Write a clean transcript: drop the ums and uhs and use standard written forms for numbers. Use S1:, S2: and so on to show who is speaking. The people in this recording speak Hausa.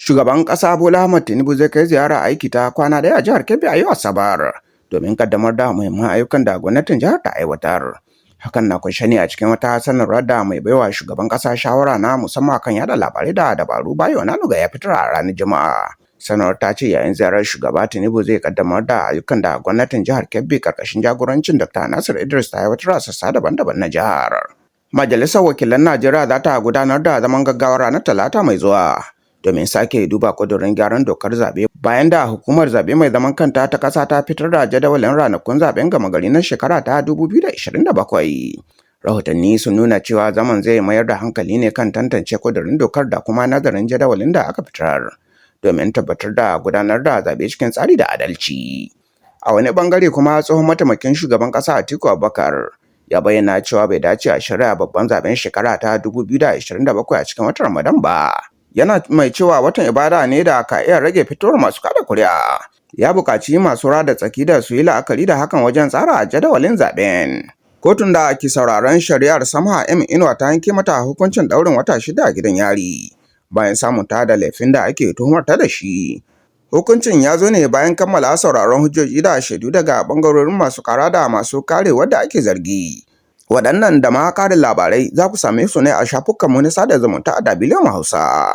S1: Shugaban ƙasa Bola Ahmed Tinubu zai kai ziyara aiki ta kwana ɗaya a jihar Kebbi a yau Asabar domin kaddamar da muhimman ayyukan da gwamnatin jihar ta aiwatar. Hakan na kunshe ne a cikin wata sanarwar da mai baiwa shugaban ƙasa shawara na musamman kan yada labarai da dabaru Bayo Onanuga ya fitar a ranar Juma'a. Sanarwar ta ce yayin ziyarar shugaba Tinubu zai kaddamar da ayyukan da gwamnatin jihar Kebbi karkashin jagorancin Dr. Nasir Idris ta aiwatar a sassa daban-daban na jihar. Majalisar Wakilan Najeriya za ta gudanar da zaman gaggawa ranar Talata mai zuwa domin sake duba kudurin gyaran dokar zaɓe bayan da hukumar zaɓe mai zaman kanta ta ƙasa ta fitar da jadawalin ranakun zaɓen gama gari na shekara ta 2027. Rahotanni sun nuna cewa zaman zai mayar da hankali ne kan tantance kudurin dokar da kuma nazarin jadawalin da aka fitar domin tabbatar da gudanar da zaɓe cikin tsari da adalci. A wani bangare kuma tsohon mataimakin shugaban ƙasa Atiku Abubakar ya bayyana cewa bai dace a shirya babban zaben shekara ta 2027 a cikin watan Ramadan ba. Yana mai cewa watan ibada ne da ka iya rage fitowar masu kada kuri'a. Ya buƙaci masu rada tsaki da su yi la'akari da hakan wajen tsara jadawalin zaben. Kotun da ke sauraron shari'ar Samha M Inuwa ta yanke mata hukuncin ɗaurin wata 6 a gidan yari bayan samun ta da laifin da ake tuhumar ta da shi. Hukuncin ya zo ne bayan kammala sauraron hujjoji da shaidu daga bangarorin masu kara da masu kare wadda ake zargi. Waɗannan da ma ƙarin labarai za ku same su ne a shafukanmu na sada zumunta a Dabiliyan Hausa.